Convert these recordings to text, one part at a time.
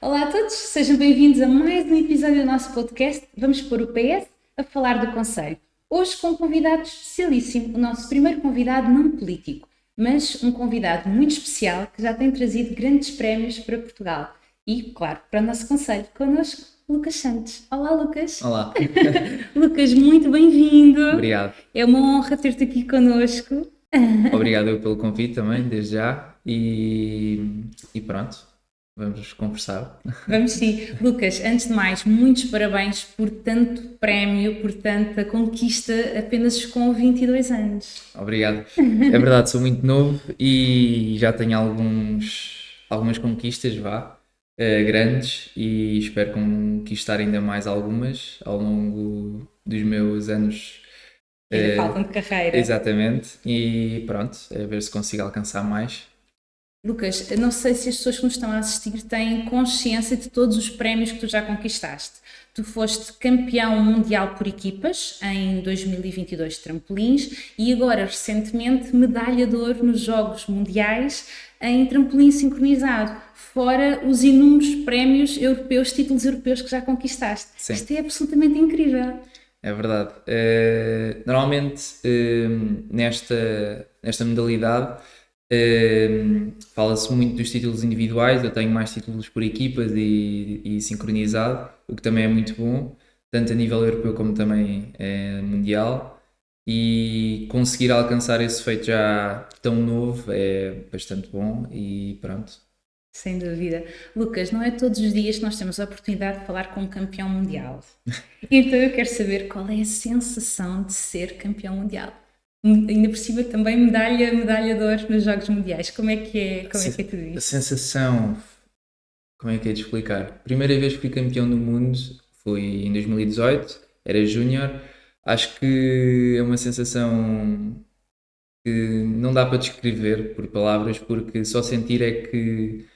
Olá a todos, sejam bem-vindos a mais um episódio do nosso podcast. Vamos pôr o PS a falar do Conselho. Hoje com um convidado especialíssimo, o nosso primeiro convidado não político, mas um convidado muito especial que já tem trazido grandes prémios para Portugal e, claro, para o nosso Conselho. Connosco, Lucas Santos. Olá, Lucas. Olá, Lucas, muito bem-vindo. obrigado. É uma honra ter-te aqui connosco. Obrigado eu pelo convite também, desde já. E pronto, vamos conversar. Vamos sim. Lucas, antes de mais, muitos parabéns por tanto prémio, por tanta conquista apenas com 22 anos. Obrigado. É verdade, sou muito novo e já tenho algumas conquistas, grandes, e espero conquistar ainda mais algumas ao longo dos meus anos. Ainda faltam de carreira. Exatamente, e pronto, a ver se consigo alcançar mais. Lucas, não sei se as pessoas que nos estão a assistir têm consciência de todos os prémios que tu já conquistaste. Tu foste campeão mundial por equipas em 2022 de trampolins e agora, recentemente, medalha de ouro nos Jogos Mundiais em trampolim sincronizado, fora os inúmeros prémios europeus, títulos europeus que já conquistaste. Sim. Isto é absolutamente incrível. É verdade. Normalmente, nesta modalidade, fala-se muito dos títulos individuais. Eu tenho mais títulos por equipas e sincronizado, o que também é muito bom, tanto a nível europeu como também mundial. E conseguir alcançar esse feito já tão novo é bastante bom e pronto. Sem dúvida. Lucas, não é todos os dias que nós temos a oportunidade de falar com um campeão mundial. Então eu quero saber qual é a sensação de ser campeão mundial. Ainda por cima também medalha de ouro nos Jogos Mundiais. Como é que é tudo A isso? sensação, como é que é de explicar? Primeira vez que fui campeão do mundo foi em 2018, era júnior. Acho que é uma sensação que não dá para descrever por palavras, porque só sentir é que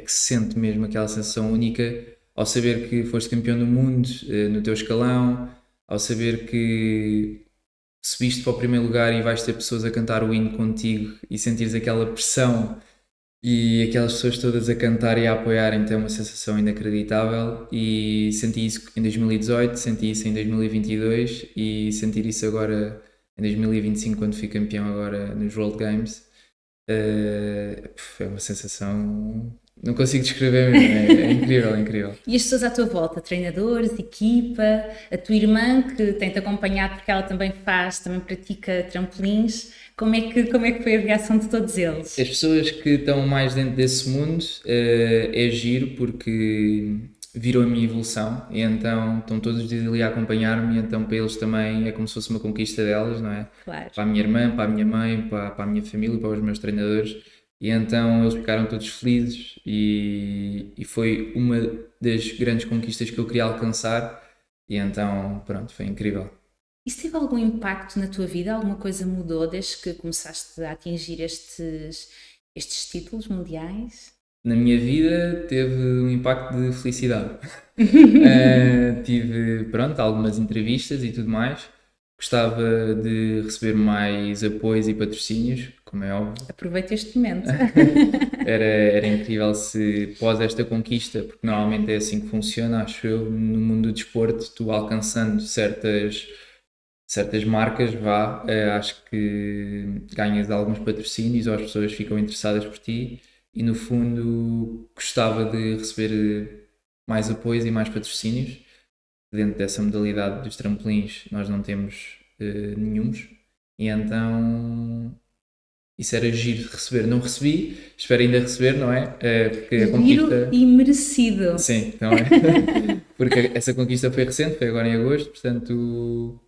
se sente mesmo aquela sensação única ao saber que foste campeão do mundo no teu escalão, ao saber que subiste para o primeiro lugar e vais ter pessoas a cantar o hino contigo e sentires aquela pressão e aquelas pessoas todas a cantar e a apoiar, então é uma sensação inacreditável. E senti isso em 2018, senti isso em 2022 e sentir isso agora em 2025 quando fui campeão agora nos World Games é uma sensação, não consigo descrever mesmo, é incrível, é incrível. E as pessoas à tua volta, treinadores, equipa, a tua irmã que tem-te acompanhado porque ela também pratica trampolins, como é que foi a reação de todos eles? As pessoas que estão mais dentro desse mundo é giro porque viram a minha evolução e então estão todos os dias ali a acompanhar-me e então para eles também é como se fosse uma conquista delas, não é? Claro. Para a minha irmã, para a minha mãe, para a minha família, para os meus treinadores e então eles ficaram todos felizes e foi uma das grandes conquistas que eu queria alcançar e então pronto, foi incrível. Isso teve algum impacto na tua vida? Alguma coisa mudou desde que começaste a atingir estes títulos mundiais? Na minha vida teve um impacto de felicidade. Tive, pronto, algumas entrevistas e tudo mais. Gostava de receber mais apoios e patrocínios, como é óbvio. Aproveita este momento. Era incrível se, pós esta conquista, porque normalmente é assim que funciona, acho eu, no mundo do desporto, tu alcançando certas marcas, acho que ganhas alguns patrocínios ou as pessoas ficam interessadas por ti e no fundo gostava de receber mais apoios e mais patrocínios. Dentro dessa modalidade dos trampolins nós não temos nenhuns e então isso era giro de receber. Não recebi, espero ainda receber, não é? Porque a conquista... e merecido. Sim, não é? Porque essa conquista foi recente, foi agora em agosto, portanto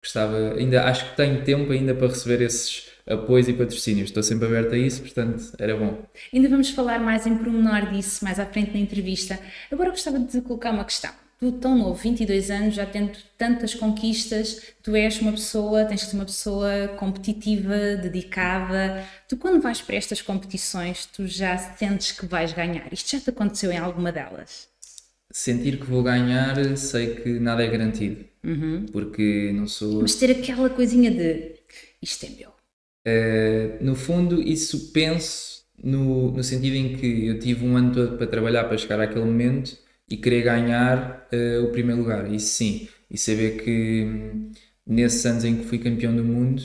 gostava, ainda acho que tenho tempo ainda para receber esses apoios e patrocínios. Estou sempre aberto a isso, portanto era bom. Ainda vamos falar mais em pormenor disso mais à frente na entrevista. Agora gostava de te colocar uma questão. Tu, tão novo, 22 anos, já tendo tantas conquistas, tu és uma pessoa, tens de ser uma pessoa competitiva, dedicada. Tu, quando vais para estas competições, tu já sentes que vais ganhar. Isto já te aconteceu em alguma delas? Sentir que vou ganhar, sei que nada é garantido, porque não sou... Mas ter aquela coisinha de isto é meu. No fundo, isso penso no sentido em que eu tive um ano todo para trabalhar para chegar àquele momento e querer ganhar o primeiro lugar, isso sim, e saber que nesses anos em que fui campeão do mundo,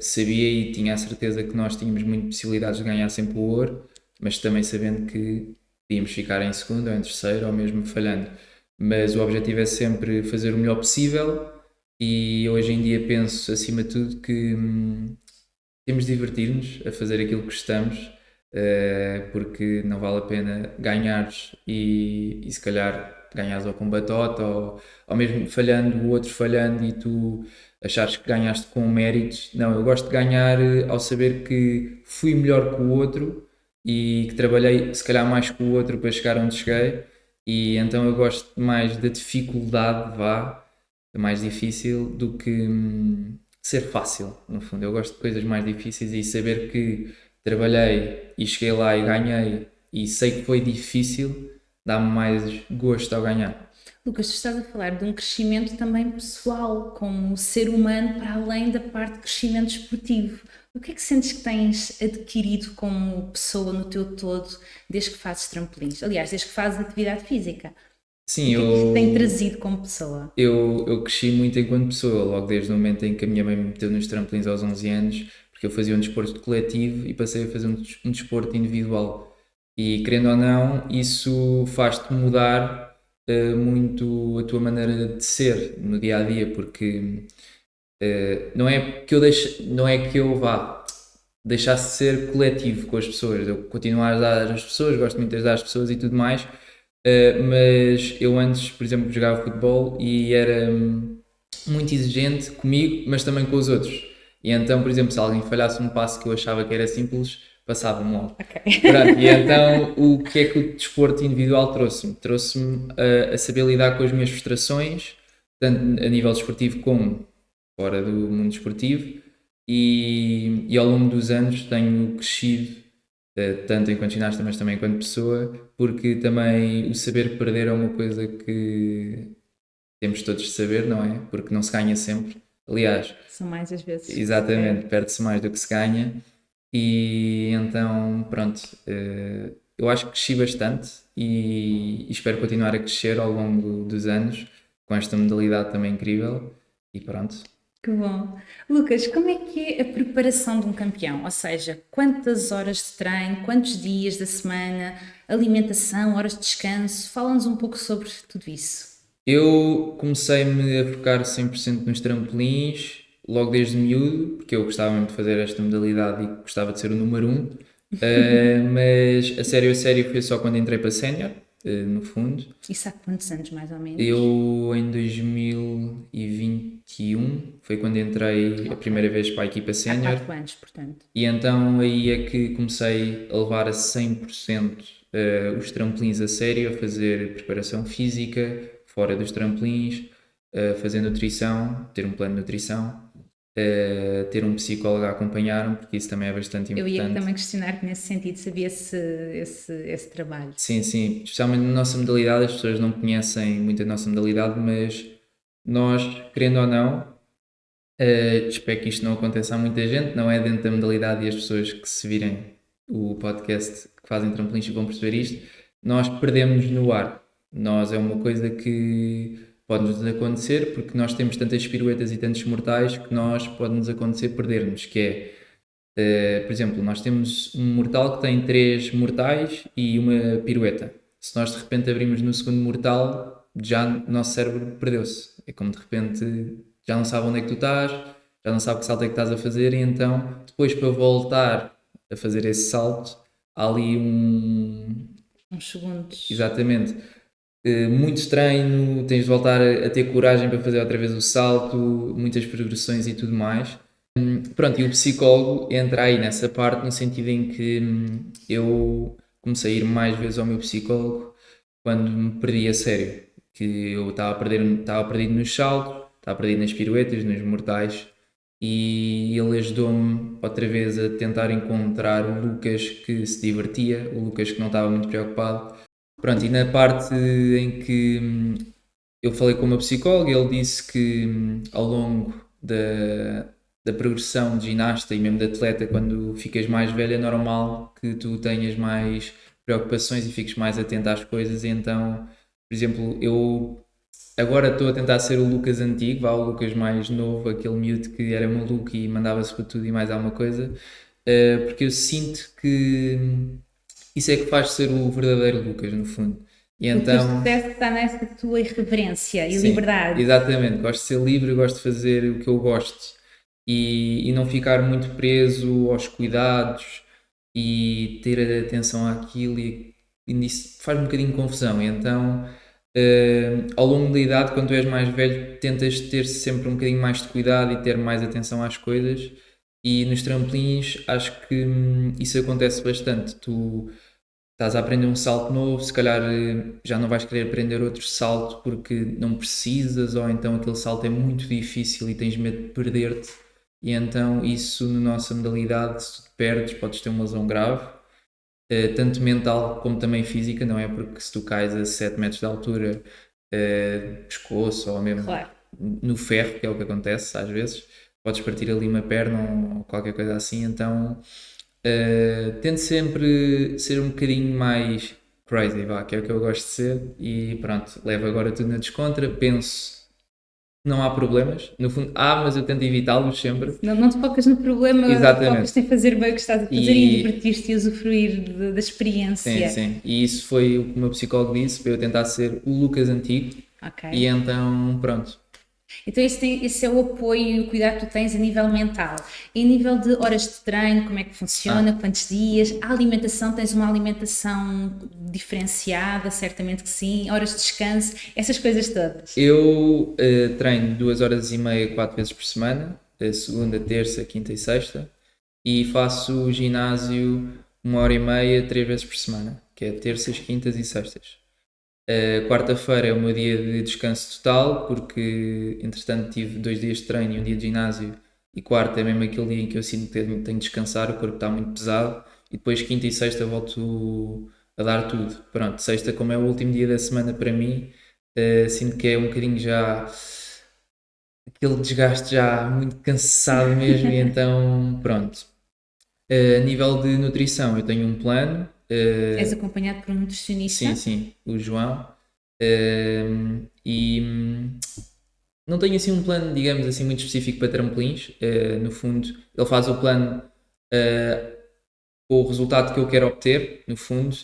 sabia e tinha a certeza que nós tínhamos muitas possibilidades de ganhar sempre o ouro, mas também sabendo que podíamos ficar em segundo ou em terceiro ou mesmo falhando. Mas o objetivo é sempre fazer o melhor possível e hoje em dia penso, acima de tudo, que temos de divertir-nos a fazer aquilo que gostamos, porque não vale a pena ganhares e se calhar ganhares ou com batota ou mesmo falhando, o outro falhando e tu achares que ganhaste com méritos. Não, eu gosto de ganhar ao saber que fui melhor que o outro e que trabalhei se calhar mais que o outro para chegar onde cheguei e então eu gosto mais da dificuldade, vá, mais difícil do que ser fácil, no fundo. Eu gosto de coisas mais difíceis e saber que trabalhei e cheguei lá e ganhei e sei que foi difícil, dá-me mais gosto ao ganhar. Lucas, tu estás a falar de um crescimento também pessoal, como ser humano, para além da parte de crescimento esportivo. O que é que sentes que tens adquirido como pessoa no teu todo desde que fazes trampolins? Aliás, desde que fazes atividade física. O Sim, que é que isto tem trazido como pessoa? eu cresci muito enquanto pessoa, logo desde o momento em que a minha mãe me meteu nos trampolins aos 11 anos, porque eu fazia um desporto coletivo e passei a fazer um desporto individual. E querendo ou não, isso faz-te mudar muito a tua maneira de ser no dia a dia, porque não é que eu deixe, não é que eu vá deixasse de ser coletivo com as pessoas. Eu continuo a ajudar as pessoas, gosto muito de ajudar as pessoas e tudo mais, mas eu antes, por exemplo, jogava futebol e era muito exigente comigo, mas também com os outros. E então, por exemplo, se alguém falhasse um passo que eu achava que era simples, passava-me logo. Ok. Pronto, e então o que é que o desporto individual trouxe-me? Trouxe-me a saber lidar com as minhas frustrações, tanto a nível desportivo como fora do mundo desportivo, e ao longo dos anos tenho crescido, tanto enquanto ginasta, mas também enquanto pessoa, porque também o saber perder é uma coisa que temos todos de saber, não é? Porque não se ganha sempre. Aliás, São mais as vezes que se exatamente, perde. perde-se mais do que se ganha. E então, pronto, eu acho que cresci bastante e espero continuar a crescer ao longo dos anos com esta modalidade também incrível. E pronto. Que bom. Lucas, como é que é a preparação de um campeão? Ou seja, quantas horas de treino, quantos dias da semana, alimentação, horas de descanso? Fala-nos um pouco sobre tudo isso. Eu comecei-me a focar 100% nos trampolins logo desde miúdo, porque eu gostava muito de fazer esta modalidade e gostava de ser o número um. Mas a sério foi só quando entrei para sénior, no fundo. Isso há quantos anos, mais ou menos? Eu em 2021 foi quando entrei a primeira vez para a equipa Há sénior 4 anos, portanto. e então aí é que comecei a levar a 100% os trampolins a sério, a fazer preparação física fora dos trampolins, a fazer nutrição, ter um plano de nutrição, ter um psicólogo a acompanhar-me, porque isso também é bastante Eu ia importante. também questionar-te nesse sentido, sabia esse trabalho. Sim, sim, especialmente na nossa modalidade, as pessoas não conhecem muito a nossa modalidade, mas nós, querendo ou não, espero que isto não aconteça a muita gente, não é dentro da modalidade e as pessoas que se virem o podcast que fazem trampolins vão perceber isto, nós perdemos no ar. Nós é uma coisa que pode-nos acontecer porque nós temos tantas piruetas e tantos mortais que nós pode-nos acontecer perder-nos, que é por exemplo, nós temos um mortal que tem 3 mortais e uma pirueta. Se nós de repente abrimos no segundo mortal, já o nosso cérebro perdeu-se. É como de repente já não sabe onde é que tu estás, já não sabe que salto é que estás a fazer, e então depois para voltar a fazer esse salto, há ali um. Uns segundos. Exatamente. Muito treino, tens de voltar a ter coragem para fazer outra vez o salto, muitas progressões e tudo mais. Pronto, e o psicólogo entra aí nessa parte no sentido em que eu comecei a ir mais vezes ao meu psicólogo quando me perdi a sério, que eu estava perdido nos saltos, estava perdido nas piruetas, nos mortais, e ele ajudou-me outra vez a tentar encontrar o Lucas que se divertia, o Lucas que não estava muito preocupado. Pronto, e na parte em que eu falei com o meu psicólogo, ele disse que ao longo da progressão de ginasta e mesmo de atleta, quando ficas mais velho, é normal que tu tenhas mais preocupações e fiques mais atento às coisas. E então, por exemplo, eu agora estou a tentar ser o Lucas antigo, vá, o Lucas mais novo, aquele miúdo que era maluco e mandava-se para tudo e mais alguma coisa, porque eu sinto que isso é que faz ser o verdadeiro Lucas, no fundo. E O teu então, sucesso está nessa tua irreverência e sim, liberdade. exatamente, gosto de ser livre, gosto de fazer o que eu gosto e não ficar muito preso aos cuidados e ter atenção àquilo e isso faz um bocadinho de confusão. E então, ao longo da idade, quando tu és mais velho, tentas ter sempre um bocadinho mais de cuidado e ter mais atenção às coisas. E nos trampolins, acho que isso acontece bastante. Tu estás a aprender um salto novo, se calhar já não vais querer aprender outro salto porque não precisas, ou então aquele salto é muito difícil e tens medo de perder-te. E então, isso na nossa modalidade, se tu te perdes, podes ter uma lesão grave, tanto mental como também física, não é? Porque se tu cais a 7 metros de altura, pescoço ou mesmo Claro. no ferro, que é o que acontece às vezes, podes partir ali uma perna ou qualquer coisa assim. Então, tento sempre ser um bocadinho mais crazy, vá, que é o que eu gosto de ser. E pronto, levo agora tudo na descontra, penso. Não há problemas, no fundo há, mas eu tento evitá-los sempre. Não te focas no problema, Exatamente. focas em fazer bem o que estás a fazer e E divertir-te e usufruir da sim, experiência. sim. E isso foi o que o meu psicólogo disse para eu tentar ser o Lucas antigo. Ok. E então, pronto. Então esse é o apoio e o cuidado que tu tens a nível mental. E a nível de horas de treino, como é que funciona, Ah, quantos dias? A alimentação, tens uma alimentação diferenciada, certamente que sim. Horas de descanso, essas coisas todas. eu treino 2 horas e meia, 4 vezes por semana, segunda, terça, quinta e sexta. E faço ginásio 1 hora e meia, 3 vezes por semana, que é terças, quintas e sextas. Quarta-feira é o meu dia de descanso total, porque entretanto tive 2 dias de treino e um dia de ginásio, e quarta é mesmo aquele dia em que eu sinto que tenho de descansar, o corpo está muito pesado, e depois quinta e sexta volto a dar tudo. Pronto, sexta, como é o último dia da semana para mim, sinto que é um bocadinho já aquele desgaste já muito cansado mesmo, e então pronto. A nível de nutrição, eu tenho um plano. És acompanhado por um nutricionista? Sim, sim, o João. E não tenho assim um plano, digamos assim, muito específico para trampolins. No fundo, ele faz o plano com o resultado que eu quero obter, no fundo.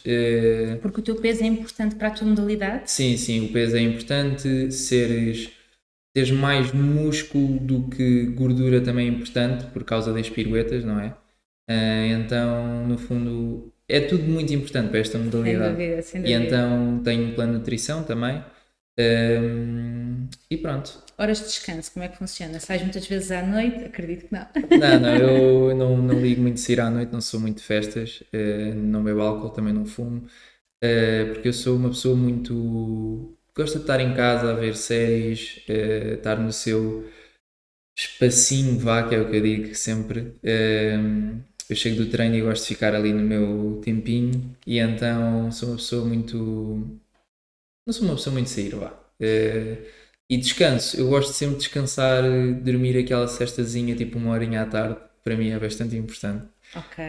Porque o teu peso é importante para a tua modalidade? Sim, sim, o peso é importante, teres mais músculo do que gordura também é importante por causa das piruetas, não é? Então, no fundo, é tudo muito importante para esta Sem modalidade. dúvida, sem E dúvida. então tenho um plano de nutrição também. E pronto. Horas de descanso, como é que funciona? Sais muitas vezes à noite? Acredito que não. Não, não, eu não ligo muito de sair à noite, não sou muito de festas, não bebo álcool, também não fumo, porque eu sou uma pessoa muito. Gosta de estar em casa a ver séries, estar no seu espacinho, vá, que é o que eu digo sempre. Eu chego do treino e gosto de ficar ali no meu tempinho, e então sou uma pessoa muito. Não sou uma pessoa muito de sair, vá. E descanso, eu gosto sempre de descansar, dormir aquela cestazinha, tipo 1 horinha à tarde, para mim é bastante importante. Ok.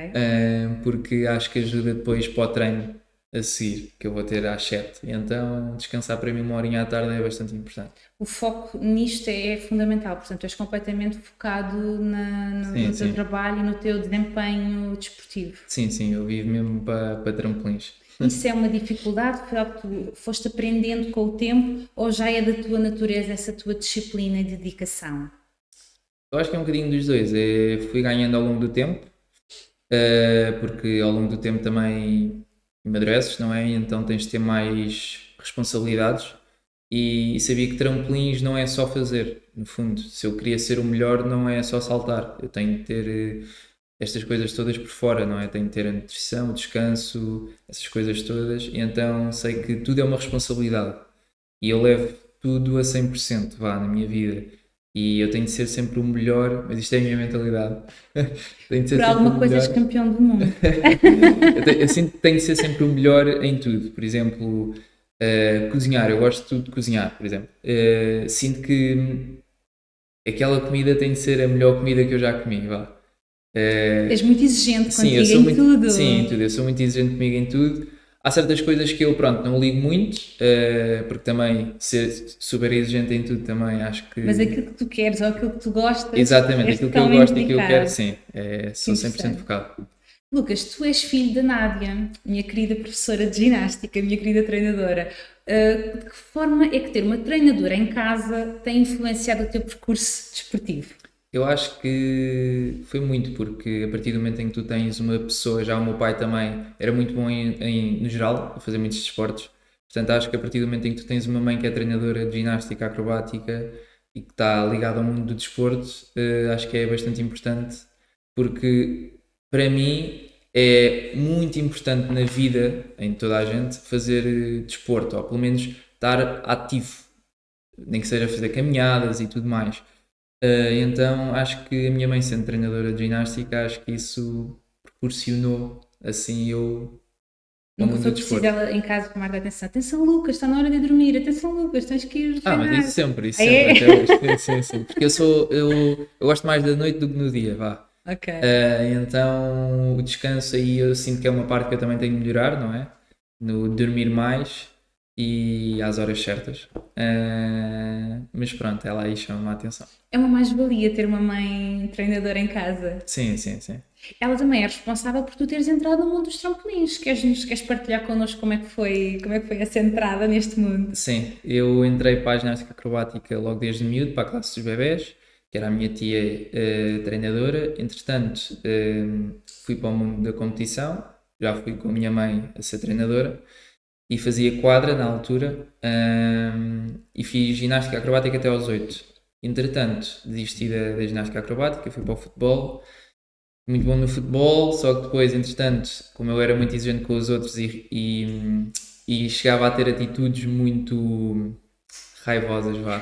Porque acho que ajuda depois para o treino a seguir, que eu vou ter às 7. E então descansar para mim 1 horinha à tarde é bastante importante. O foco nisto é fundamental, portanto, és completamente focado Sim, no teu sim. trabalho e no teu desempenho desportivo. Sim, sim, eu vivo mesmo para trampolins. Isso é uma dificuldade, foi algo que tu foste aprendendo com o tempo ou já é da tua natureza essa tua disciplina e dedicação? Eu acho que é um bocadinho dos dois. Fui ganhando ao longo do tempo, porque ao longo do tempo também amadureces, não é? Então tens de ter mais responsabilidades. E sabia que trampolins não é só fazer, no fundo. Se eu queria ser o melhor, não é só saltar. Eu tenho de ter estas coisas todas por fora, não é? Tenho de ter a nutrição, o descanso, essas coisas todas. E então sei que tudo é uma responsabilidade. E eu levo tudo a 100%, vá, na minha vida. E eu tenho de ser sempre o melhor, mas isto é a minha mentalidade. Tenho de ser Por sempre o alguma coisa és melhor. campeão do mundo. Eu sinto que tenho de ser sempre o melhor em tudo. Por exemplo, cozinhar, eu gosto de tudo de cozinhar, por exemplo. Sinto que aquela comida tem de ser a melhor comida que eu já comi, vá. És muito exigente Sim, eu contigo sou em muito, tudo. sim, em tudo. Eu sou muito exigente comigo em tudo. Há certas coisas que eu, pronto, não ligo muito, porque também ser super exigente em tudo também acho Mas que... aquilo que tu queres ou aquilo que tu gostas, Exatamente, és aquilo que eu totalmente gosto e aquilo que eu quero, dedicado. sim, Que sou 100% interessante. focado. Lucas, tu és filho da Nádia, minha querida professora de ginástica, minha querida treinadora. De que forma é que ter uma treinadora em casa tem influenciado o teu percurso desportivo? Eu acho que foi muito, porque a partir do momento em que tu tens uma pessoa, já o meu pai também era muito bom no geral, a fazer muitos desportos, portanto acho que a partir do momento em que tu tens uma mãe que é treinadora de ginástica acrobática e que está ligada ao mundo do desporto, acho que é bastante importante, porque para mim é muito importante na vida, em toda a gente, fazer desporto, ou pelo menos estar ativo, nem que seja fazer caminhadas e tudo mais. Então acho que a minha mãe sendo treinadora de ginástica, acho que isso proporcionou assim eu ao Nunca mundo foi do preciso desporto. ela em casa chamar a atenção. Atenção, Lucas, está na hora de dormir. Atenção, Lucas, tens que ir Mas treinar. isso Ah, sempre, é? até hoje. Sim, sim, sim. Porque eu gosto mais da noite do que no dia, vá. Ok. Então o descanso aí eu sinto que é uma parte que eu também tenho de melhorar, não é? No dormir mais e às horas certas. Mas pronto, ela aí chama-me a atenção. É uma mais-valia ter uma mãe treinadora em casa. Sim, sim, sim. Ela também é responsável por tu teres entrado no mundo dos trampolins. Queres partilhar connosco como é que foi essa entrada neste mundo? Sim, eu entrei para a ginástica acrobática logo desde miúdo, para a classe dos bebés, que era a minha tia treinadora. Entretanto, fui para o mundo da competição, já fui com a minha mãe a ser treinadora e fazia quadra na altura, e fiz ginástica acrobática até aos 8. Entretanto, desisti da ginástica acrobática, fui para o futebol, muito bom no futebol, só que depois, entretanto, como eu era muito exigente com os outros e chegava a ter atitudes muito raivosas, vá,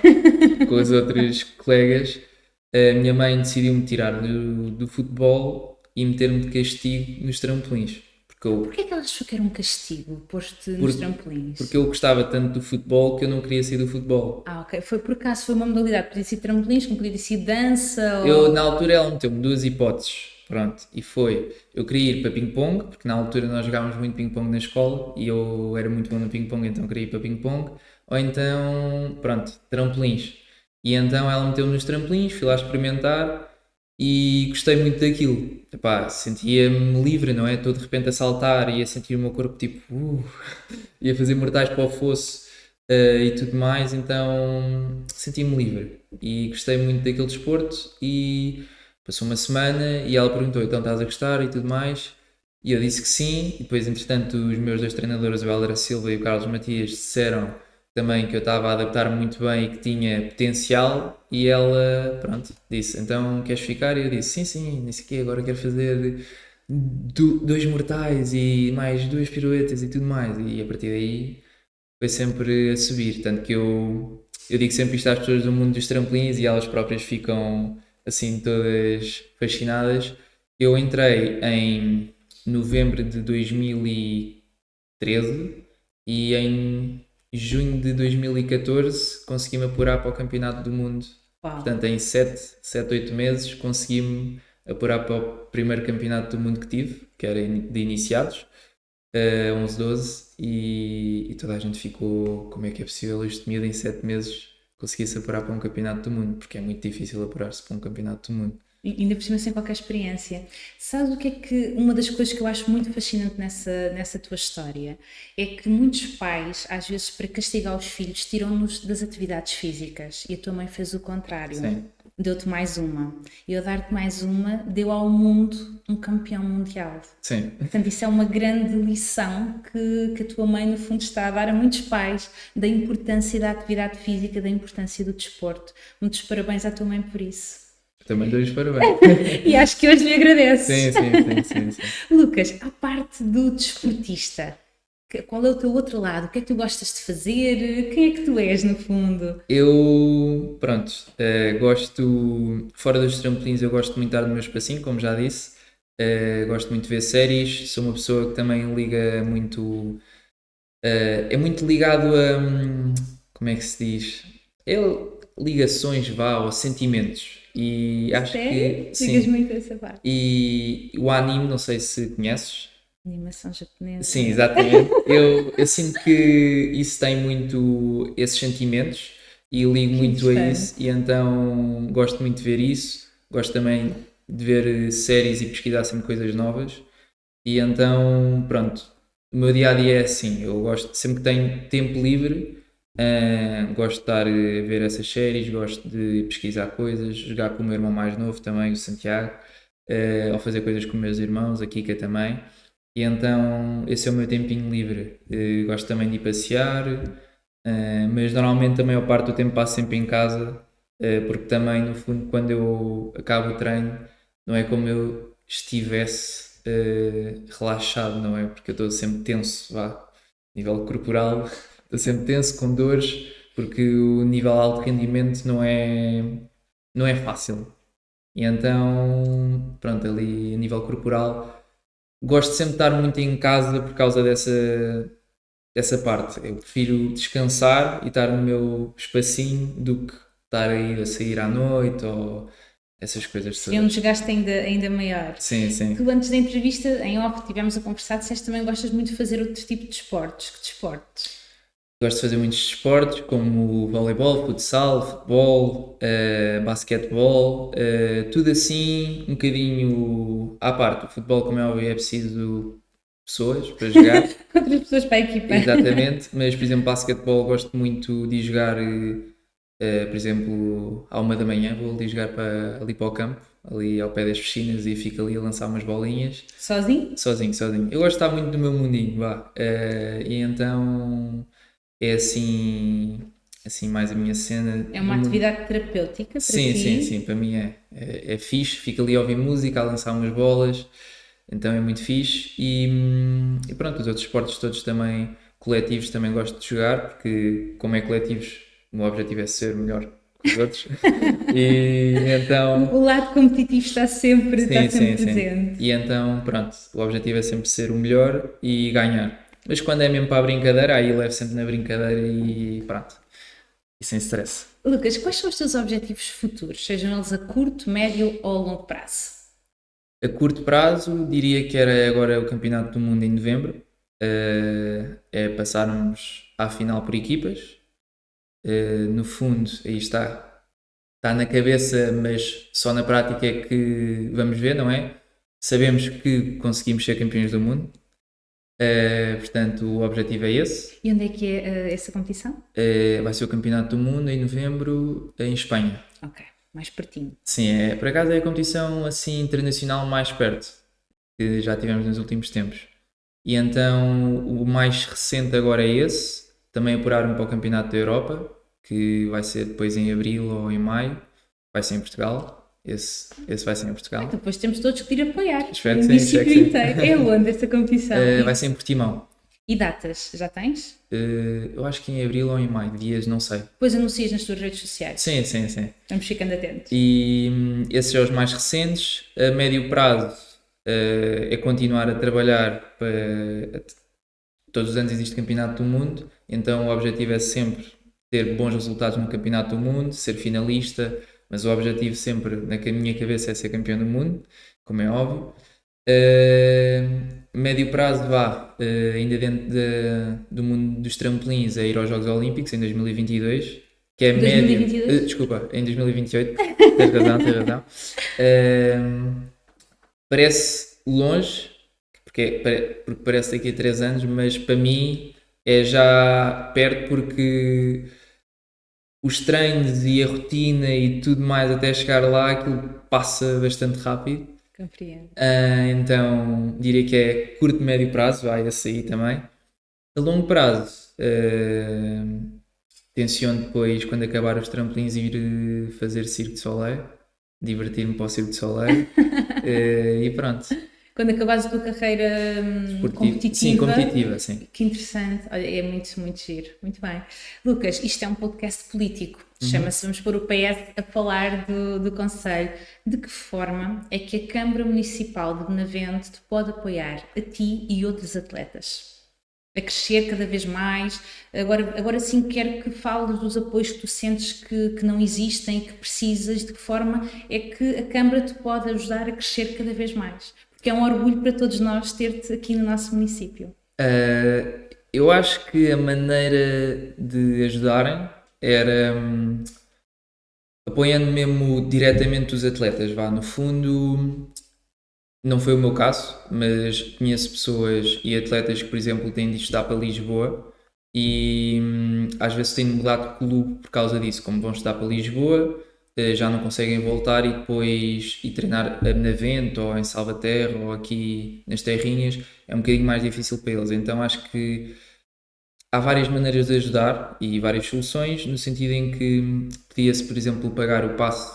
com os outros colegas, a minha mãe decidiu-me tirar do futebol e meter-me de castigo nos trampolins. Porquê é que ela achou que era um castigo pôr-te nos Porque, trampolins? porque eu gostava tanto do futebol que eu não queria sair do futebol. Ah, ok. Foi por acaso, foi uma modalidade. Podia ser trampolins, como podia ser dança Eu, ou... na altura, ela meteu-me duas hipóteses. Pronto, e foi, eu queria ir para ping-pong, porque na altura nós jogávamos muito ping-pong na escola e eu era muito bom no ping-pong, então queria ir para ping-pong, ou então, pronto, trampolins. E então ela meteu-me nos trampolins, fui lá experimentar e gostei muito daquilo. Epá, sentia-me livre, não é? Estou de repente a saltar e a sentir o meu corpo tipo, ia fazer mortais para o fosso, e tudo mais, então senti-me livre e gostei muito daquele desporto e passou uma semana e ela perguntou, então estás a gostar e tudo mais? E eu disse que sim, e depois entretanto os meus dois treinadores, o Helder Silva e o Carlos Matias, disseram também que eu estava a adaptar muito bem e que tinha potencial e ela, pronto, disse, então queres ficar? E eu disse, sim, sim, nem sei o quê, agora quero fazer dois mortais e mais duas piruetas e tudo mais, e a partir daí foi sempre a subir, tanto que eu digo sempre isto às pessoas do mundo dos trampolins e elas próprias ficam assim todas fascinadas. Eu entrei em novembro de 2013 e em junho de 2014 consegui-me apurar para o Campeonato do Mundo. Uau. Portanto, em 8 meses consegui-me apurar para o primeiro Campeonato do Mundo que tive, que era de iniciados, 11, 12, e toda a gente ficou, como é que é possível este miúdo em 7 meses conseguir-se apurar para um campeonato do mundo, porque é muito difícil apurar-se para um campeonato do mundo. E ainda por cima sem qualquer experiência. Sabes o que é que uma das coisas que eu acho muito fascinante nessa tua história é que muitos pais, às vezes, para castigar os filhos, tiram-nos das atividades físicas e a tua mãe fez o contrário. Sim, Deu-te mais uma. E ao dar-te mais uma, deu ao mundo um campeão mundial. sim. Portanto, isso é uma grande lição que a tua mãe, no fundo, está a dar a muitos pais da importância da atividade física, da importância do desporto. Muitos parabéns à tua mãe por isso. Também dou-lhes parabéns. E acho que hoje lhe agradeces. Sim, sim, sim, sim, sim. Lucas, a parte do desportista, qual é o teu outro lado? O que é que tu gostas de fazer? Quem é que tu és, no fundo? Eu, pronto, gosto, fora dos trampolins, eu gosto muito de dar o meu espacinho, como já disse. Gosto muito de ver séries, sou uma pessoa que também liga muito. É muito ligado a. Como é que se diz? ligações, vá, ou sentimentos. E acho Sério? que, Ligas sim. muito a essa parte. E o anime, não sei se conheces. Animação japonesa. Sim, exatamente. Eu sinto que isso tem muito esses sentimentos e ligo Que muito a interessante. isso, e então gosto muito de ver isso. Gosto também de ver séries e pesquisar sempre coisas novas. E então, pronto, o meu dia a dia é assim. Eu gosto, sempre que tenho tempo livre, gosto de estar a ver essas séries, gosto de pesquisar coisas, jogar com o meu irmão mais novo também, o Santiago, ou fazer coisas com os meus irmãos, a Kika também. E então, esse é o meu tempinho livre. Gosto também de ir passear, mas normalmente a maior parte do tempo passo sempre em casa, porque também, no fundo, quando eu acabo o treino, não é como eu estivesse relaxado, não é? Porque eu estou sempre tenso, vá, a nível corporal, estou sempre tenso, com dores, porque o nível de alto rendimento não é fácil. E então, pronto, ali a nível corporal, gosto sempre de estar muito em casa por causa dessa parte. Eu prefiro descansar e estar no meu espacinho do que estar aí a sair à noite ou essas coisas Seria um todas. desgaste ainda maior. Sim, sim. Tu, antes da entrevista, em off, tivemos a conversar, disseste que também gostas muito de fazer outro tipo de esportes. Que desportos? Gosto de fazer muitos esportes, como voleibol, futsal, futebol, basquetebol, tudo assim um bocadinho à parte. O futebol, como é óbvio, é preciso pessoas para jogar. Outras pessoas para a equipa. Exatamente, mas por exemplo, basquetebol gosto muito de jogar, por exemplo, à 1 da manhã vou ali jogar ali para o campo, ali ao pé das piscinas, e fico ali a lançar umas bolinhas, Sozinho? sozinho, sozinho. Eu gosto de estar muito no meu mundinho, vá. E então é assim mais a minha cena. É uma atividade terapêutica para Sim, sim, ti? sim, para mim é fixe, fico ali a ouvir música, a lançar umas bolas, então é muito fixe. E pronto, os outros esportes todos também, coletivos, também gosto de jogar, porque como é coletivos, o meu objetivo é ser melhor que os outros. E então, O lado competitivo está sim, sempre sim, sim. presente. E então, pronto, o objetivo é sempre ser o melhor e ganhar. Mas quando é mesmo para a brincadeira, aí levo sempre na brincadeira e pronto, e sem stress. Lucas, quais são os teus objetivos futuros, sejam eles a curto, médio ou a longo prazo? A curto prazo, diria que era agora o Campeonato do Mundo em novembro. É passarmos à final por equipas. No fundo, aí está na cabeça, mas só na prática é que vamos ver, não é? Sabemos que conseguimos ser campeões do mundo. Portanto, o objetivo é esse. E onde é que é essa competição? Vai ser o Campeonato do Mundo em novembro em Espanha. Ok, mais pertinho. Sim, por acaso é a competição assim internacional mais perto que já tivemos nos últimos tempos. E então o mais recente agora é esse, também apuraram para o Campeonato da Europa, que vai ser depois em abril ou em maio, vai ser em Portugal. Esse vai ser em Portugal. Depois temos todos que ir apoiar. Espero O que sim, espero município que sim. inteiro. É onde essa competição? Vai ser em Portimão. E datas, já tens? Eu acho que em abril ou em maio, dias, não sei. Depois anuncias nas tuas redes sociais. Sim, sim, sim. Vamos ficando atentos. E esses são os mais recentes. A médio prazo, é continuar a trabalhar para. Todos os anos existe Campeonato do Mundo, então o objetivo é sempre ter bons resultados no Campeonato do Mundo, ser finalista, mas o objetivo sempre na minha cabeça é ser campeão do mundo, como é óbvio. Médio prazo, ainda dentro do mundo dos trampolins, é ir aos Jogos Olímpicos em 2022, que é médio. 2022? Desculpa, em 2028, tens razão, tens razão. Parece longe, porque parece daqui a 3 anos, mas para mim é já perto, porque os treinos e a rotina e tudo mais até chegar lá, aquilo passa bastante rápido. Compreendo. Então diria que é curto, médio prazo, vai a sair também. A longo prazo, tenciono depois, quando acabar os trampolins, ir fazer Cirque du Soleil, divertir-me para o Cirque du Soleil. E pronto. Quando acabares a tua carreira competitiva. Sim, competitiva, sim. Que interessante. Olha, é muito, muito giro. Muito bem. Lucas, isto é um podcast político. Chama-se Vamos Pôr o PS a falar do Conselho. De que forma é que a Câmara Municipal de Benavente te pode apoiar a ti e outros atletas? a crescer cada vez mais. Agora sim quero que fales dos apoios que tu sentes que não existem e que precisas, de que forma é que a Câmara te pode ajudar a crescer cada vez mais. Porque é um orgulho para todos nós ter-te aqui no nosso município. Eu acho que a maneira de ajudarem era apoiando mesmo diretamente os atletas, vá, no fundo não foi o meu caso, mas conheço pessoas e atletas que, por exemplo, têm de estudar para Lisboa e às vezes têm de mudar de clube por causa disso, como vão estudar para Lisboa, já não conseguem voltar e depois ir treinar na Vento ou em Salvaterra ou aqui nas terrinhas é um bocadinho mais difícil para eles, então acho que há várias maneiras de ajudar e várias soluções, no sentido em que podia-se, por exemplo, pagar o passe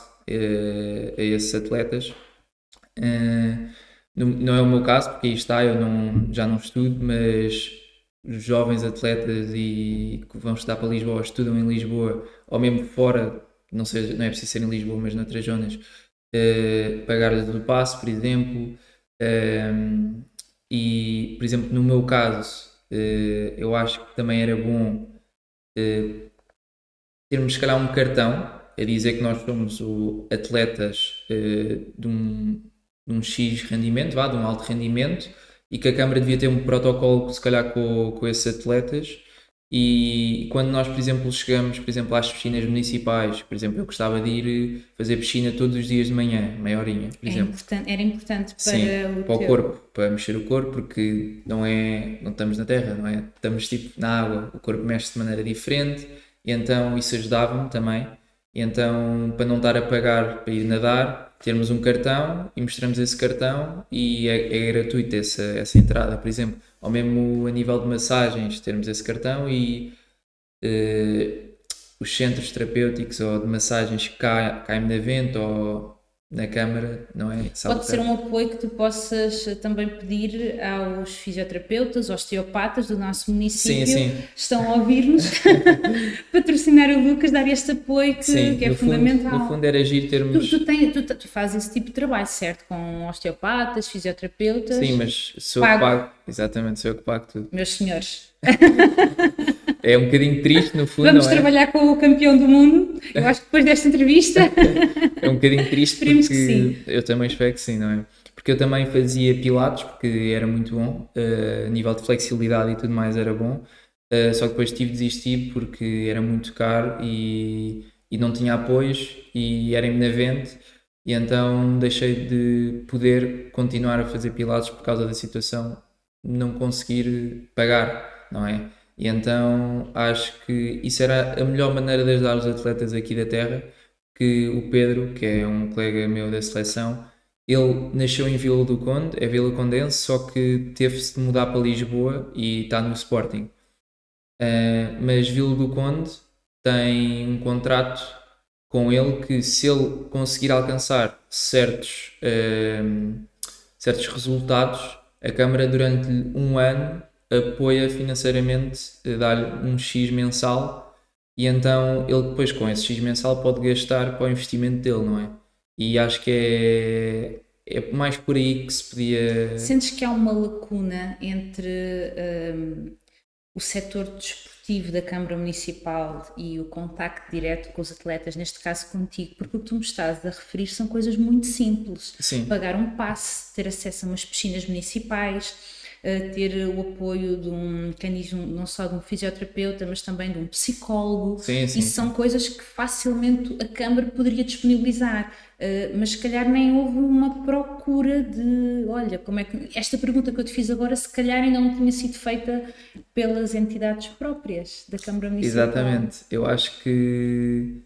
a esses atletas. Não é o meu caso, porque aí está, já não estudo, mas os jovens atletas e que vão estudar para Lisboa, estudam em Lisboa, ou mesmo fora, não é preciso ser em Lisboa, mas noutras zonas, pagar-lhes o passe, por exemplo. E, por exemplo, no meu caso, eu acho que também era bom termos, se calhar, um cartão a dizer que nós somos atletas de um X rendimento, de um alto rendimento, e que a Câmara devia ter um protocolo, se calhar, com esses atletas. E quando nós, por exemplo, chegamos, por exemplo, às piscinas municipais, por exemplo, eu gostava de ir fazer piscina todos os dias de manhã, meia horinha, por exemplo. Era importante para Sim, para o teu corpo, para mexer o corpo, porque não estamos na terra, não é? Estamos tipo na água, o corpo mexe de maneira diferente, e então isso ajudava-me também. E então, para não estar a pagar para ir nadar, termos um cartão e mostramos esse cartão e é gratuito essa entrada, por exemplo. Ou mesmo a nível de massagens, termos esse cartão e os centros terapêuticos ou de massagens que caem na Vento ou na Câmara, não é? Pode ser um apoio que tu possas também pedir aos fisioterapeutas, osteopatas do nosso município, sim. Estão a ouvir-nos, patrocinar o Lucas, dar este apoio que é fundamental. No fundo era agir termos... Tu fazes esse tipo de trabalho, certo? Com osteopatas, fisioterapeutas. Sim, mas sou eu que pago. Exatamente, sou eu que pago tudo. Meus senhores. É um bocadinho triste, no fundo. Vamos trabalhar com o campeão do mundo. Eu acho que depois desta entrevista. É um bocadinho triste. Esperemos que sim. Eu também espero que sim, não é? Porque eu também fazia pilates, porque era muito bom. A nível de flexibilidade e tudo mais era bom. Só que depois tive de desistir porque era muito caro e não tinha apoios e era iminente. E então deixei de poder continuar a fazer pilates por causa da situação, não conseguir pagar, não é? E então acho que isso era a melhor maneira de ajudar os atletas aqui da terra, que o Pedro, que é um colega meu da seleção, ele nasceu em Vila do Conde, é vilacondense, só que teve-se de mudar para Lisboa e está no Sporting. Mas Vila do Conde tem um contrato com ele que, se ele conseguir alcançar certos resultados, a Câmara durante um ano apoia financeiramente, dá-lhe um X mensal e então ele depois com esse X mensal pode gastar para o investimento dele, não é? E acho que é mais por aí que se podia... Sentes que há uma lacuna entre o setor desportivo da Câmara Municipal e o contacto direto com os atletas, neste caso contigo, porque o que tu me estás a referir são coisas muito simples. Sim. Pagar um passe, ter acesso a umas piscinas municipais, ter o apoio de um mecanismo, não só de um fisioterapeuta, mas também de um psicólogo. Sim. Isso são coisas que facilmente a Câmara poderia disponibilizar, mas se calhar nem houve uma procura de, olha, como é que... Esta pergunta que eu te fiz agora, se calhar ainda não tinha sido feita pelas entidades próprias da Câmara Municipal. Exatamente. Eu acho que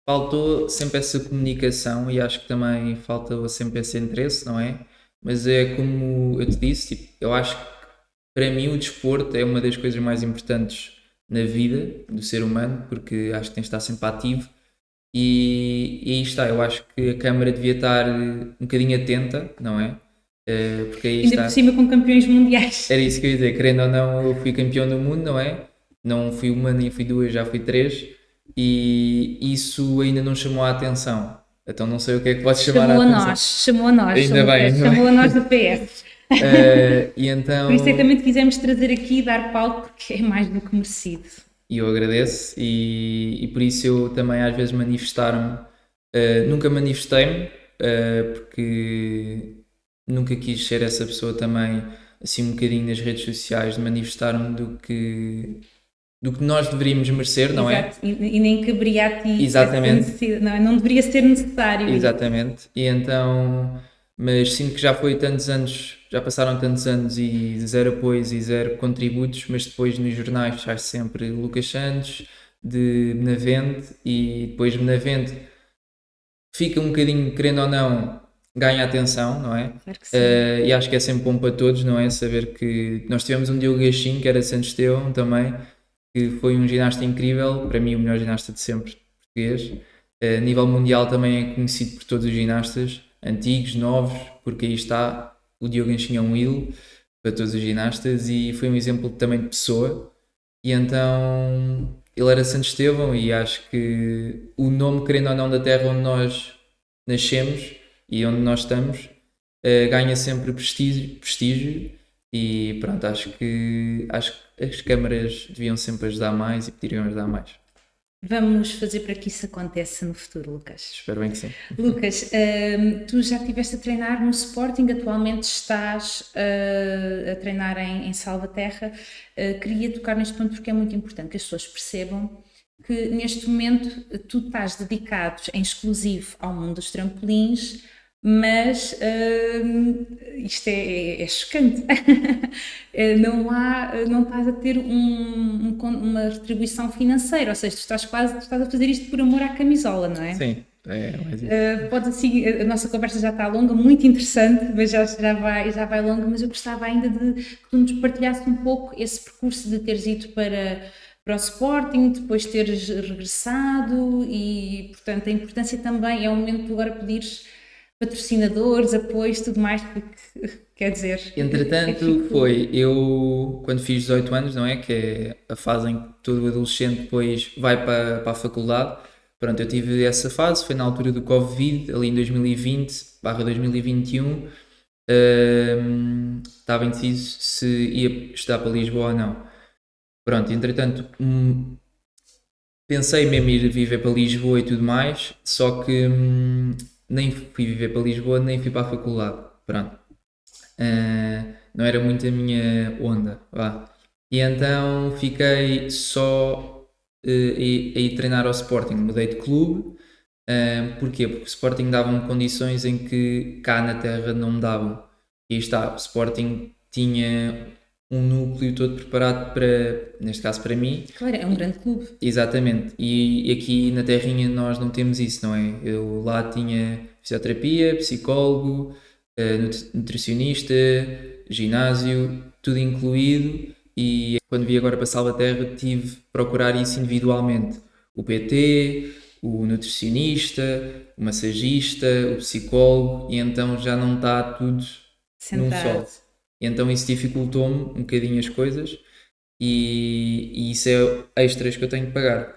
faltou sempre essa comunicação e acho que também faltou sempre esse interesse, não é? Mas é como eu te disse, tipo, eu acho que para mim o desporto é uma das coisas mais importantes na vida do ser humano, porque acho que tem de estar sempre ativo e aí está, eu acho que a Câmara devia estar um bocadinho atenta, não é? Porque aí ainda por cima com campeões mundiais. Era isso que eu ia dizer, querendo ou não, eu fui campeão do mundo, não é? Não fui uma nem fui duas, já fui 3 e isso ainda não chamou a atenção. Então não sei o que é que pode chamar a atenção. Chamou a nós. Ainda bem. Chamou a nós do PS. E Por isso é que então também te quisemos trazer aqui e dar palco, porque é mais do que merecido. eu agradeço e por isso eu também às vezes manifestar-me. Nunca manifestei-me, porque nunca quis ser essa pessoa também, assim um bocadinho nas redes sociais, de manifestar-me do que nós deveríamos merecer, não é? Exato, e nem caberia a ti essa Exatamente, necessidade, não, é? Não deveria ser necessário isso. exatamente. E então, mas sinto que já foi tantos anos, já passaram tantos anos e zero apoios e zero contributos, mas depois nos jornais sai sempre Lucas Santos de Benavente e depois Benavente fica um bocadinho, querendo ou não, ganha atenção, não é? Claro que sim. E acho que é sempre bom para todos, não é? Saber que nós tivemos um Diogo Gachinho, que era de Santo Estevão também, que foi um ginasta incrível, para mim o melhor ginasta de sempre português. A nível mundial também é conhecido por todos os ginastas, antigos, novos, porque aí está, o Diogo Gachinho é um ídolo para todos os ginastas e foi um exemplo também de pessoa. E então ele era Santo Estevão e acho que o nome, querendo ou não, da terra onde nós nascemos e onde nós estamos, ganha sempre prestígio e pronto, acho que as câmaras deviam sempre ajudar mais e poderiam ajudar mais. Vamos fazer para que isso aconteça no futuro, Lucas. Espero bem que sim. Lucas, tu já estiveste a treinar no Sporting, atualmente estás a treinar em Salvaterra. Queria tocar neste ponto porque é muito importante que as pessoas percebam que neste momento tu estás dedicado em exclusivo ao mundo dos trampolins, mas isto é chocante. Não estás a ter uma retribuição financeira, ou seja, tu estás a fazer isto por amor à camisola, não é? Sim, é mais isso. Pode assim, a nossa conversa já está longa, muito interessante, mas já vai longa, mas eu gostava ainda de que tu nos partilhasse um pouco esse percurso de teres ido para o Sporting, depois teres regressado e, portanto, a importância também é o momento de agora pedires patrocinadores, apoios, tudo mais, porque, quer dizer... Entretanto, foi eu, quando fiz 18 anos, não é? Que é a fase em que todo adolescente depois vai para a faculdade. Pronto, eu tive essa fase, foi na altura do Covid, ali em 2020/2021. Estava indeciso se ia estudar para Lisboa ou não. Pronto, entretanto, pensei mesmo ir viver para Lisboa e tudo mais, só que nem fui viver para Lisboa, nem fui para a faculdade. Pronto. Não era muito a minha onda, vá. E então fiquei só a ir treinar ao Sporting, mudei de clube. Porquê? Porque o Sporting dava-me condições em que cá na terra não me davam. E aí está, o Sporting tinha um núcleo todo preparado para, neste caso para mim. Claro, é um grande clube. Exatamente, e aqui na terrinha nós não temos isso, não é? Eu lá tinha fisioterapia, psicólogo, nutricionista, ginásio, tudo incluído e quando vi agora para Salvaterra tive de procurar isso individualmente. O PT, o nutricionista, o massagista, o psicólogo e então já não está tudo num Sentado. só. E então isso dificultou-me um bocadinho as coisas e isso é extras que eu tenho que pagar.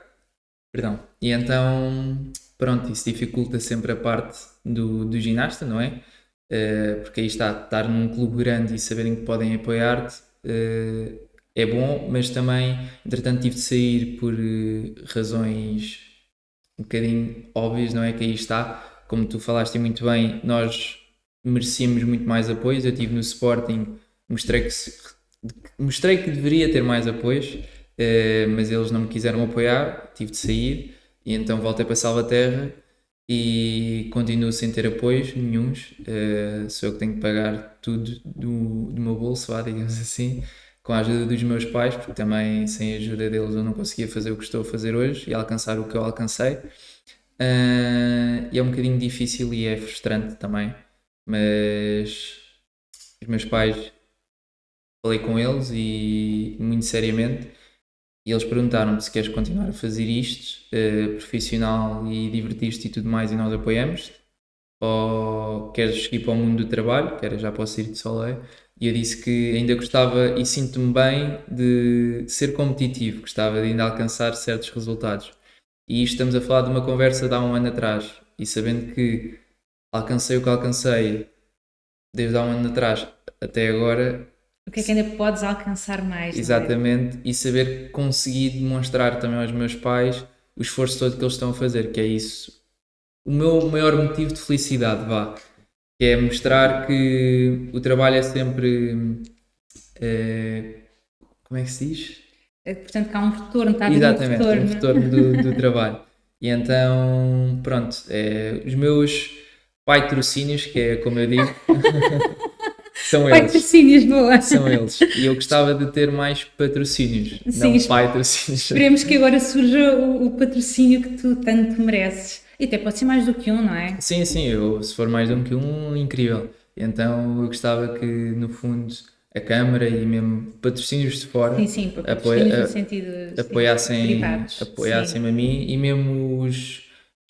Perdão. E então, pronto, isso dificulta sempre a parte do ginasta, não é? Porque aí está, estar num clube grande e saberem que podem apoiar-te é bom, mas também, entretanto, tive de sair por razões um bocadinho óbvias, não é? Que aí está, como tu falaste muito bem, nós merecíamos muito mais apoios. Eu estive no Sporting, mostrei que, mostrei que deveria ter mais apoios, mas eles não me quiseram apoiar, tive de sair e então voltei para Salvaterra e continuo sem ter apoios nenhuns. Sou eu que tenho que pagar tudo do meu bolso, digamos assim, com a ajuda dos meus pais, porque também sem a ajuda deles eu não conseguia fazer o que estou a fazer hoje e alcançar o que eu alcancei. E é um bocadinho difícil e é frustrante também, mas os meus pais, falei com eles e muito seriamente e eles perguntaram-me se queres continuar a fazer isto profissional e divertir-te e tudo mais e nós apoiamos ou queres ir para o mundo do trabalho, que era já para o Circo de Soleil, e eu disse que ainda gostava e sinto-me bem de ser competitivo, gostava de ainda alcançar certos resultados. E isto estamos a falar de uma conversa de há um ano atrás, e sabendo que alcancei o que alcancei desde há um ano atrás, até agora. O que é que ainda podes alcançar mais, não é? Exatamente, e saber conseguir demonstrar também aos meus pais o esforço todo que eles estão a fazer, que é isso. O meu maior motivo de felicidade, vá, que é mostrar que o trabalho é sempre. Como é que se diz? Portanto, que há um retorno, está a haver um Exatamente, um retorno. retorno do trabalho. E então, pronto, os meus patrocínios, que é como eu digo, são eles. Patrocínios, boa. São eles. E eu gostava de ter mais patrocínios, Sim, não patrocínios. esperemos que agora surja o patrocínio que tu tanto mereces. E até pode ser mais do que um, não é? Sim, sim, se for mais do que um, incrível. Então eu gostava que, no fundo, a Câmara e mesmo patrocínios de Sim, fora sim, para patrocínios no sentido privados. apoiassem Sim. a mim e mesmo os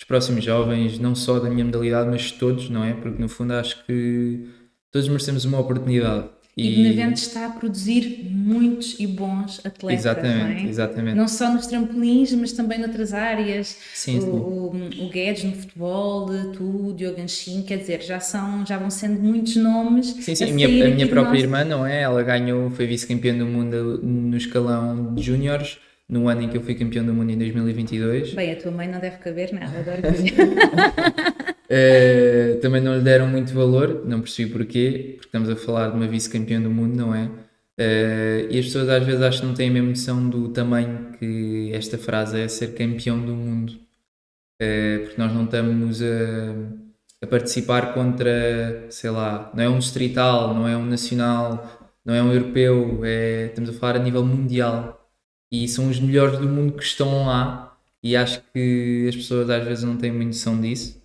próximos jovens, não só da minha modalidade, mas todos, não é? Porque no fundo acho que todos merecemos uma oportunidade. E Benavente está a produzir muitos e bons atletas, não Exatamente, é? exatamente. Não só nos trampolins, mas também noutras áreas. Sim, sim. O Guedes no futebol, tu, o Diogo Anchim, quer dizer, já vão sendo muitos nomes. Sim, sim, a a sair minha aqui do própria nosso- irmã, não é? Ela ganhou, foi vice-campeã do mundo no escalão de júniores, no ano em que eu fui campeão do mundo em 2022. Bem, a tua mãe não deve caber nada, adoro dizer. Também não lhe deram muito valor, não percebi porquê, porque estamos a falar de uma vice-campeã do mundo, não é? E as pessoas às vezes acho que não têm a mesma noção do tamanho que esta frase é ser campeão do mundo. Porque nós não estamos a participar contra, sei lá, não é um distrital, não é um nacional, não é um europeu, estamos a falar a nível mundial e são os melhores do mundo que estão lá e acho que as pessoas às vezes não têm muita noção disso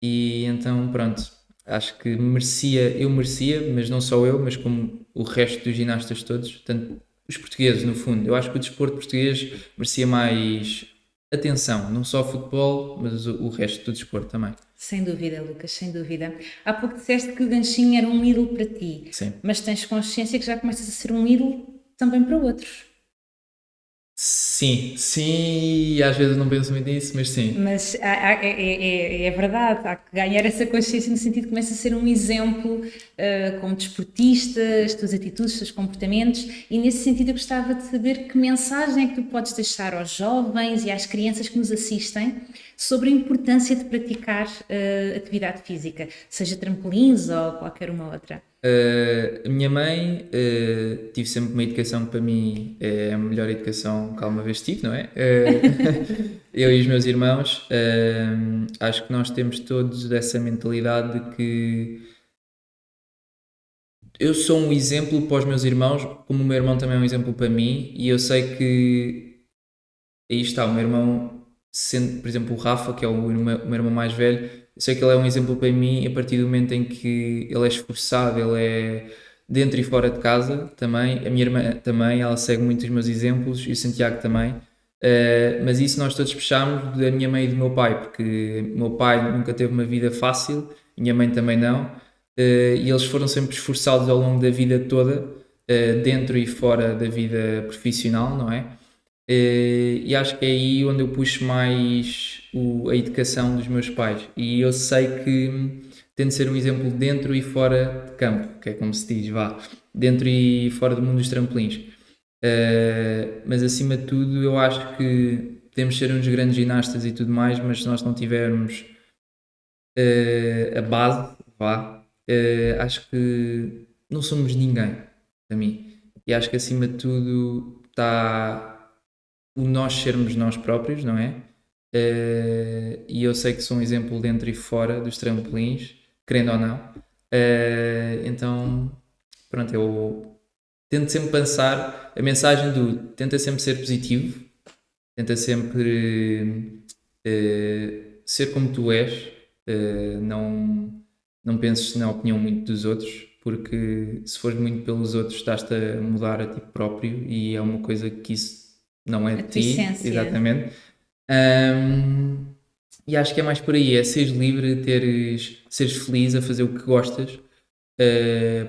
e então pronto, acho que eu merecia, mas não só eu, mas como o resto dos ginastas todos, portanto, os portugueses no fundo, eu acho que o desporto português merecia mais atenção, não só o futebol, mas o resto do desporto também. Sem dúvida, Lucas, sem dúvida. Há pouco disseste que o Ganchinho era um ídolo para ti, Sim. mas tens consciência que já começas a ser um ídolo também para outros. Sim, sim, às vezes não penso muito nisso, mas sim. Mas é verdade, há que ganhar essa consciência no sentido que começa a ser um exemplo como desportista, as tuas atitudes, os teus comportamentos, e nesse sentido eu gostava de saber que mensagem é que tu podes deixar aos jovens e às crianças que nos assistem sobre a importância de praticar atividade física, seja trampolins ou qualquer uma outra. A minha mãe, tive sempre uma educação que para mim é a melhor educação que alguma vez tive, não é? Eu e os meus irmãos, acho que nós temos todos essa mentalidade de que eu sou um exemplo para os meus irmãos, como o meu irmão também é um exemplo para mim, e eu sei que aí está, o meu irmão, sendo, por exemplo, o Rafa, que é o meu irmão mais velho, eu sei que ele é um exemplo para mim a partir do momento em que ele é esforçado, ele é dentro e fora de casa também. A minha irmã também, ela segue muito os meus exemplos e o Santiago também. Mas isso nós todos puxámos da minha mãe e do meu pai, porque o meu pai nunca teve uma vida fácil, minha mãe também não, e eles foram sempre esforçados ao longo da vida toda, dentro e fora da vida profissional, não é? E acho que é aí onde eu puxo mais a educação dos meus pais. E eu sei que tem de ser um exemplo dentro e fora de campo, que é como se diz, vá, dentro e fora do mundo dos trampolins. Mas acima de tudo, eu acho que podemos ser uns grandes ginastas e tudo mais, mas se nós não tivermos a base, vá, acho que não somos ninguém, para mim. E acho que acima de tudo está o nós sermos nós próprios, não é? E eu sei que sou um exemplo dentro e fora dos trampolins, querendo ou não. Então, pronto, eu tento sempre pensar a mensagem tenta sempre ser positivo, tenta sempre ser como tu és, não penses na opinião muito dos outros, porque se fores muito pelos outros estás-te a mudar a ti próprio e é uma coisa que isso não é de ti, essência. exatamente. E acho que é mais por aí, é seres livre, seres feliz a fazer o que gostas,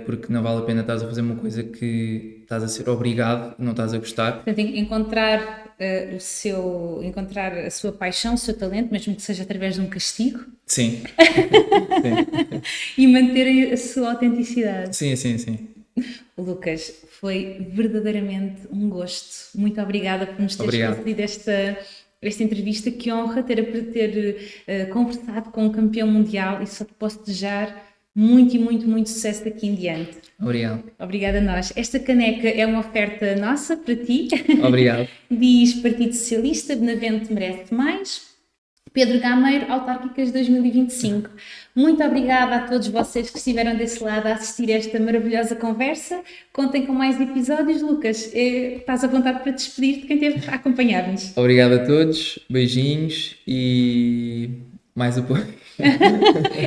porque não vale a pena estás a fazer uma coisa que estás a ser obrigado e não estás a gostar. Portanto, encontrar encontrar a sua paixão, o seu talento, mesmo que seja através de um castigo, Sim. e manter a sua autenticidade. Sim, sim, sim. Lucas, foi verdadeiramente um gosto. Muito obrigada por nos teres Obrigado. concedido esta entrevista. Que honra ter conversado com um campeão mundial, e só te posso desejar muito e muito, muito sucesso daqui em diante. Obrigado. Obrigada a nós. Esta caneca é uma oferta nossa para ti. Obrigado. Diz Partido Socialista, Benavente merece mais. Pedro Gameiro, Autárquicas 2025. Muito obrigada a todos vocês que estiveram desse lado a assistir a esta maravilhosa conversa. Contem com mais episódios. Lucas, estás à vontade para despedir de quem esteve a acompanhar-nos. Obrigado a todos, beijinhos e mais apoio.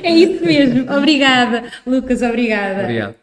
É isso mesmo. Obrigada, Lucas, obrigada. Obrigado.